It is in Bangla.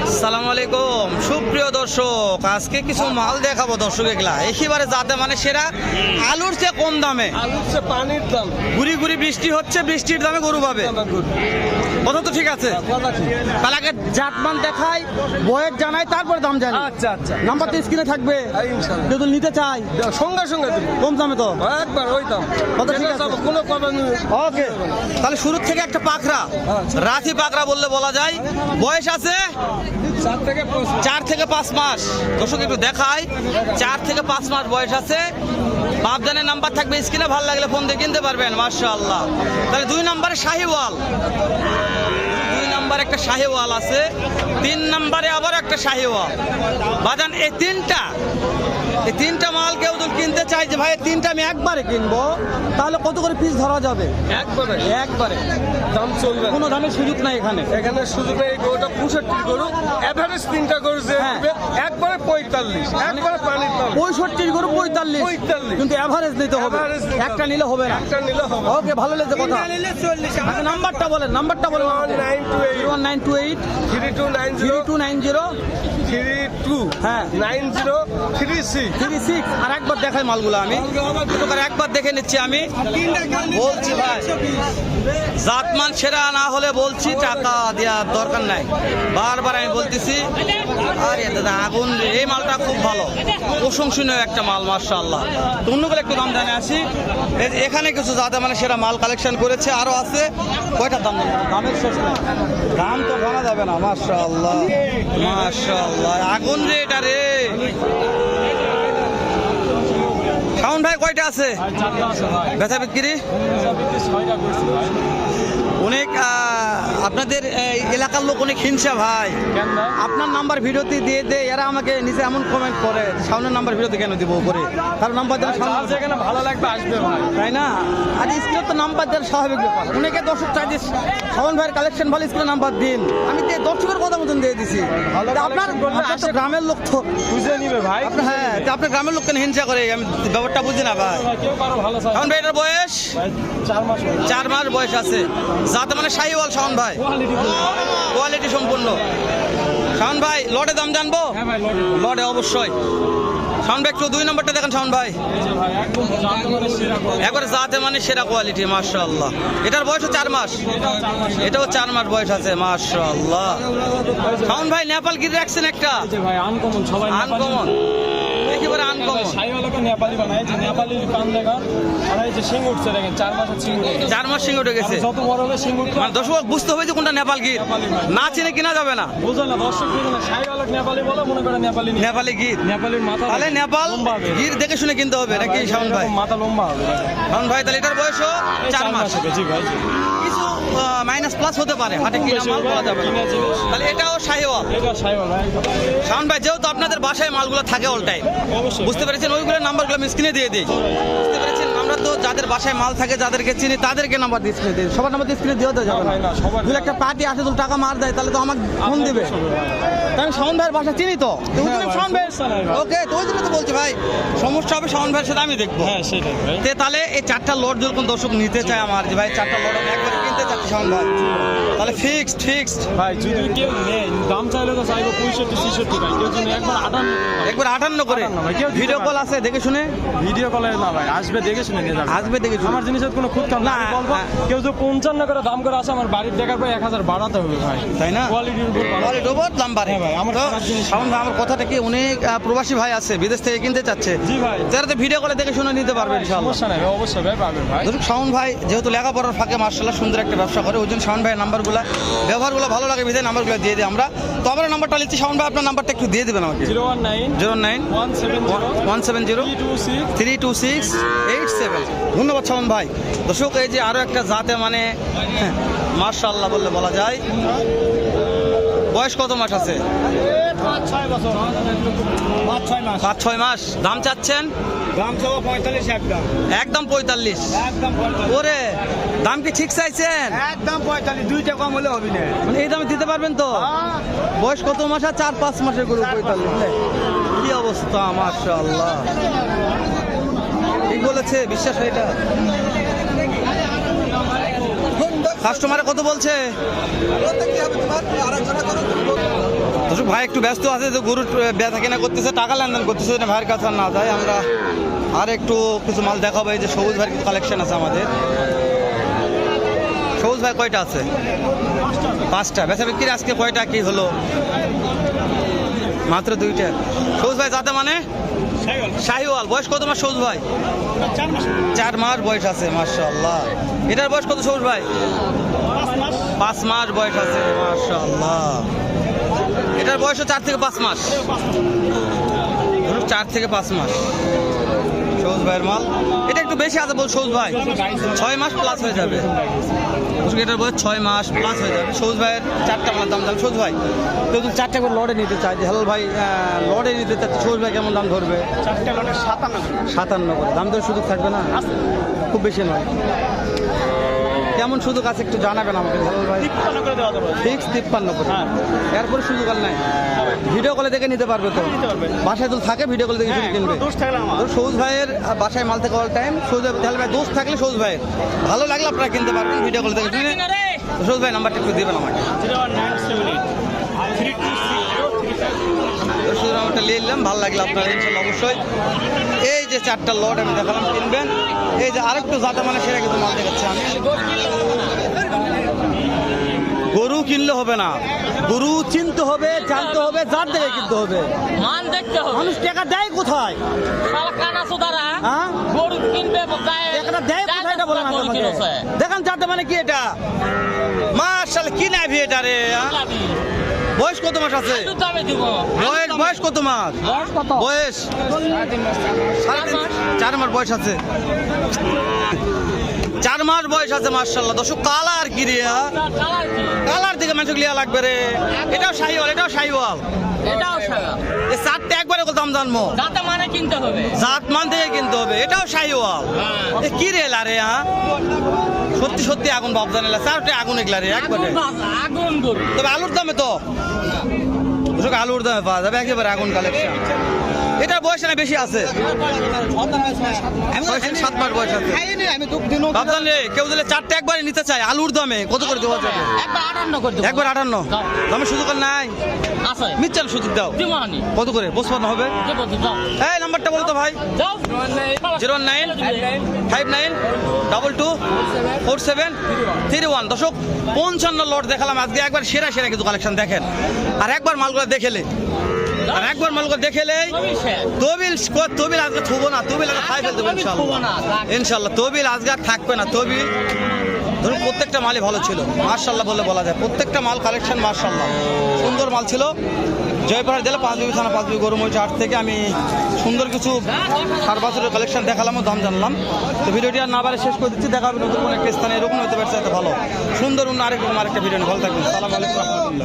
আসসালামু আলাইকুম সুপ্রিয় দর্শক, আজকে কিছু মাল দেখাবো দর্শক। এগুলা একেবারে যাতে মানে সেরা, আলুর চেয়ে কম দামে, আলুর চেয়ে পানির দাম। ঘুরি ঘুরি বৃষ্টি হচ্ছে, বৃষ্টির দামে গরু পাবে। কথা তো ঠিক আছে, তাহলে আগে জাতমান দেখাই, বয়ের জানাই, তারপরে দাম জানি। আচ্ছা আচ্ছা, নাম্বার তো স্ক্রিনে থাকবে, যদি নিতে চাই সঙ্গে সঙ্গে দেবো কম দামে। তো একবার ওই দাম। কথা ঠিক আছে, কোনো কথা নেই। ওকে, তাহলে শুরু থেকে একটা পাখরা, রাথি পাখরা বললে বলা যায়। বয়স আছে 4 থেকে 5 মাস। দর্শক একটু দেখাই, 4 থেকে 5 মাস বয়স আছে। বাপজানের নাম্বার থাকবে স্ক্রিনে, ভালো লাগলে ফোন দিয়ে কিনতে পারবেন। মাশাআল্লাহ। তাহলে 2 নম্বরে শাহিওয়াল, 2 নম্বরে একটা শাহিওয়াল আছে, 3 নম্বরে আবার একটা শাহিওয়াল। বাজান এই তিনটা মাল কেউ যদি কিনতে চাই যে ভাই তিনটা আমি একবারে কিনবো, তাহলে কত করে পিস ধরা যাবে? একবারে দাম চলবে, কোনো দামের সুযোগ নাই এখানে। এখানে সুযোগ নেই। গরুটা 65 গরু, এভারেজ 3টা গরু যে দিবে একবারে 45, একবারে পানির দাম। 65 গরু 45, কিন্তু এভারেজ নিতে হবে, একটা নিলে হবে না। একটা নিলে হবে। ওকে, ভালো লেগেছে কথা। আচ্ছা, নাম্বারটা বলেন। 01928 3290 32 হ্যাঁ 9036। আর একবার দেখাই মালগুলো, আমি একবার দেখে নিচ্ছি। আমি বলছি ভাই, জাতমান সেরা না হলে বলছি টাকা দেওয়ার দরকার নাই, বারবার আমি বলতেছি। আরে দাদা, আগুন, এই মালটা খুব ভালো, প্রশংসনীয় একটা মাল, মাশাআল্লাহ। তো অন্যগুলো একটু দাম জানে আসি। এখানে কিছু যাতে মানে সেরা মাল কালেকশন করেছে, আরো আছে। কয়টা দাম? দামের শেষ নাই, দাম তো বলা যাবে না। মাশাআল্লাহ মাশাআল্লাহ, আগুন রে এটা রে। শাওন ভাই কয়টা আছে বেচা বিক্রি? অনেক আপনাদের এলাকার লোক অনেক হিংসা ভাই। আপনার নাম্বার ভিডিওতে দিয়ে দে, এরা আমাকে নিচে এমন কমেন্ট করে, শাওনের নাম্বার ভিডিওতে কেন দিব করে? কারণ নাম্বার দেন যেখানে ভালো লাগবে আসবে ভাই, তাই না? আর স্ক্রিনে তো নাম্বার দেন স্বাভাবিক ব্যাপার। অনেকে দর্শক চাই যে শাওন ভাইয়ের কালেকশন ভালো, স্ক্রিনে নাম্বার দিন। আমি দর্শকের কথা মতন দিয়ে দিছি। আপনার তো গ্রামের লোক তো বুঝে নিবে ভাই। হ্যাঁ, আপনার গ্রামের লোক কেন হিংসা করে? আমি ব্যাপারটা বুঝি না ভাই। শাওন ভাই এটার বয়স 4 মাস বয়স আছে। যাতে মানে শাহিওয়াল শাওন ভাই, কোয়ালিটি সম্পূর্ণ। শাওন ভাই লটে দাম জানবো? লটে অবশ্যই। শাওন ভাই একটু 2 নম্বরটা দেখেন। শাওন ভাই একবারে যাতে মানে সেরা কোয়ালিটি, মাশাআল্লাহ। এটার বয়স 4 মাস, এটাও 4 মাস বয়স আছে, মাশাআল্লাহ। শাওন ভাই নেপাল গির রাখছেন একটা, আনকমন, একেবারে আনকমন। নেপালি বানায়, যে নেপালি কান দেখা, আর এই যে সিং উঠছে দেখেন, 4 মাসের সিং, 4 মাস সিং উঠে গেছে। যত বড় হবে সিং উঠবে। মানে দর্শক বুঝতে হবে যে কোনটা নেপাল গির, না চিনে কিনা যাবে না। বুঝো না দর্শক, বুঝো না শাহিওয়াল নেপালি বলে মনে করে নেপালি গির, নেপালির মাথা, তাহলে নেপাল গির দেখে শুনে কিনতে হবে নাকি শাওন ভাই? মাথা লম্বা হবে শাওন ভাই। তাহলে এটার বয়সও 4 মাস। জি ভাই, কিছু মাইনাস প্লাস হতে পারে, হাটে কিনা মাল পাওয়া যাবে। তাহলে এটাও শাহিওয়াল। এটা শাহিওয়াল ভাই। শাওন ভাই, যেহেতু আপনাদের বাসায় মালগুলো থাকে অল টাইম, অবশ্যই বুঝতে পেরেছেন, ওইগুলো নাম্বারগুলো আমি স্ক্রিনে দিয়ে দিই। বুঝতে পেরেছেন, আমরা তো যাদের বাসায় মাল থাকে, যাদেরকে চিনি, তাদেরকে নাম্বার দিয়ে স্ক্রিনে দিই। সবার নাম্বার দিয়ে স্ক্রিনে দিয়ে যাবে না। যদি একটা পার্টি আসে, তো টাকা মার দেয়, তাহলে তো আমাকে ফোন দিবে। তাই আমি শাওন ভাইয়ের বাসা চিনি তো, শাওন ভাই। ওকে, তো ওই জন্য তো বলছি ভাই, সমস্যা হবে শাওন ভাইয়ের সাথে আমি দেখবো। হ্যাঁ সেটাই ভাই। তাহলে এই 4টা লট যদি কোন দর্শক নিতে চায় আমার, যে ভাই 4টা লট আমি একবারে কিনতে চাচ্ছি শাওন ভাই, তাহলে ফিক্সড ভাই। যদি কেউ নেয়, দাম চাইলে তো চাইবো 65-66 ভাই। কেউ যদি একবার 58 করে। ভিডিও কল আছে, দেখে শুনে। ভিডিও কলে না ভাই, আসবে দেখে শুনে নিয়ে যাবে। আসবে দেখে শুনে। আমার জিনিসের কোনো খুদ কাম না। কেউ যদি 55 করে দাম করে আসে, আমার বাড়ির দেখার পর 1000 বাড়াতে হবে ভাই, তাই না? কোয়ালিটির উপর দাম বাড়ে ভাই। আমার শাওন ভাই, আমার কথাটা কি, অনেক প্রবাসী ভাই আছে বিদেশ থেকে কিনতে চাচ্ছে। জি ভাই, যারা তো ভিডিও কলে দেখে শুনে নিতে পারবে ইনশাআল্লাহ। সমস্যা নাই, অবশ্যই ভাই পাবেন ভাই। ধরুন শাওন ভাই যেহেতু লেখাপড়ার ফাঁকে মাশাআল্লাহ সুন্দর একটা ব্যবসা করে, ওই জন্য শাওন ভাইয়ের নাম্বারগুলো, ব্যবহারগুলো ভালো লাগে, বিধায় নাম্বারগুলো দিয়ে দিই আমরা। তো আমরা নাম্বারটা লিখছি, শাওন ভাই আপনার নাম্বারটা একটু দিয়ে দেবেন আমাকে। 019 170 326 87। ধন্যবাদ শাওন ভাই। দর্শক, এই যে আরো একটা জাতে মানে মাশাআল্লাহ বললে বলা যায়। বয়স কত মাস আছে? 5-6 মাস। দাম চাচ্ছেন? দাম চাও 45, একদম 45। ওরে, দাম কি ঠিক চাইছেন? একদম 45, 2টা কম হলে হবে না। মানে এই দামে দিতে পারবেন তো? বয়স কত মাস? 4-5 মাসের গরু 45। কি অবস্থা, মাশাআল্লাহ। ঠিক বলেছে, বিশ্বাস হয় এটা? কাস্টমারে কত বলছে? দর্শক ভাই একটু ব্যস্ত আছে, তো গরু বেচা কেনা করতেছে, টাকা লেনদেন করতেছে, ভাইয়ের কাছে আর না যায়। আমরা আর একটু কিছু মাল দেখাবো। এই যে সবুজ ভাইয়ের কিছু কালেকশন আছে আমাদের। সবুজ ভাই কয়টা আছে? 5টা। বেচা বিক্রি আজকে কয়টা কি হলো? মাত্র 2টা। সবুজ ভাই যাতে মানে শাহিওয়াল। বয়স কত মাস সবুজ ভাই? 4 মাস বয়স আছে, মাশাআল্লাহ। এটার বয়স কত সবুজ ভাই? 5 মাস বয়স আছে, মাশাআল্লাহ। এটার বয়স 4 থেকে 5 মাস। 4 থেকে 5 মাস সবুজ ভাইয়ের মাল। এটা একটু বেশি আছে বল সবুজ ভাই, 6 মাস প্লাস হয়ে যাবে। এটার বয়স 6 মাস প্লাস হয়ে যাবে। সবুজ ভাইয়ের 4টা মালের দাম সবুজ ভাই কেউ যদি 4টা করে লড়ে নিতে চায়, যে হেলাল ভাই লড়ে নিতে চাচ্ছে, সবুজ ভাই কেমন দাম ধরবে? 4টা লটে 57 করে দাম ধরে সুযোগ থাকবে না, খুব বেশি নয়। কেমন সুযোগ আছে একটু জানাবেন আমাকে হেলাল ভাই। 53 করে দেওয়া যাবে। ফিক্স 53 করে। এরপরে সুযোগ আর নাই। ভিডিও কলে দেখে নিতে পারবে তো? বাসায় তো থাকে, ভিডিও কলে দেখে শুনে কিনবে। তো সবুজ ভাইয়ের বাসায় মাল থেকে অল টাইম সবুজ ভাই দোস্ত থাকলে সবুজ ভাইয়ের ভালো লাগলে আপনারা কিনতে পারবেন ভিডিও কলে দেখে শুনে। সবুজ ভাই নাম্বারটা একটু দেবেন আমাকে। 01978 নাম্বারটা নিয়ে নিলাম, ভালো লাগলে আপনারা ইনশাল্লাহ অবশ্যই। এই যে 4টা লট আমি দেখালাম, কিনবেন। এই যে আরেকটু যাতে মানে সেটা কিন্তু মাল দেখাচ্ছে আমি। গরু কিনলে হবে না, গরু চিনতে হবে, জানতে হবে, যার দেখে কিনতে হবে। মান দেখতে হবে। মানুষ টাকা দেয় কোথায়? শালা কানা সুদারা হ্যাঁ? গরু কিনবে গায়ে টাকাটা দেয় কোথায় এটা বলেন গরু আমাকে। কিনেছে। দেখেন যাতে মানে কি এটা? মাশাআল্লাহ, কি নাভি এটা রে? বয়স কত মাস আছে? একটু দামে দিব। বয়স কত মাস? বয়স কত? বয়স 4 মাস বয়স আছে। 4 মাস বয়স আছে, মাশাআল্লাহ। দর্শক কালার কি রে? কালার কি? কালার দিকে মানুষ লিয়া লাগবে রে। এটাও শাহিওয়াল, এটাও শাহিওয়াল। এটাও শালা। এই 4টা একবারে কত দাম জানবো? যাতে মানে কিনতে হবে। জাত মান থেকে কিনতে হবে। এটাও শাহিওয়াল। এ কি রে লারে? হ্যাঁ, সত্যি সত্যি আগুন বাপ জানেলা। 4টা আগুন এগুলা রে একবারে। আগুন গরু। তবে আলুর দামে তো আলুর দামে পাওয়া যাবে একেবারে আগুন কালেকশন। এটার বয়স না বেশি আছে, 7 মাস বয়স আছে। ভাবতাম রে কেউ দিলে 4টা একবারে নিতে চায় আলুর দামে কত করে দেওয়া যাবে? একবার 58 করে দেব। একবার 58 দামে সুযোগ আর নাই। আছে। মিচ্ছাল সুযোগ দাও। দিমানি। কত করে? 55 হবে। দেব দাও। এই নাম্বারটা বলো তো ভাই। যাও। 095922474731। দর্শক 55 লট দেখালাম আজকে, একবার সেরা সেরা কিছু কালেকশন দেখেন। আর একবার মালগুলো দেখেলে তবিল আজকে থুবো না, তবিল আজকে খাই ফেলতে হবে ইনশাল্লাহ। তবিল আজকে আর থাকবে না। তবিল ধরুন প্রত্যেকটা মালই ভালো ছিল, মার্শাল্লাহ বলে বলা যায়। প্রত্যেকটা মাল কালেকশন মার্শাল্লাহ সুন্দর মাল ছিল। জয়পুরহাট জেলা 5 বিবি থানা 5 বিবি গরুমইচ হাট থেকে আমি সুন্দর কিছু 4 বছরের কালেকশন দেখালাম ও দাম জানলাম। তো ভিডিওটি আর না বারে শেষ করে দিচ্ছি। দেখা হবে নতুন কোনো একটা স্থানে, এরকম হতে পারছে এত ভালো সুন্দর অন্য আরেকটা ভিডিও নিয়ে। ভালো থাকবেন। সালাম আলাইকুম।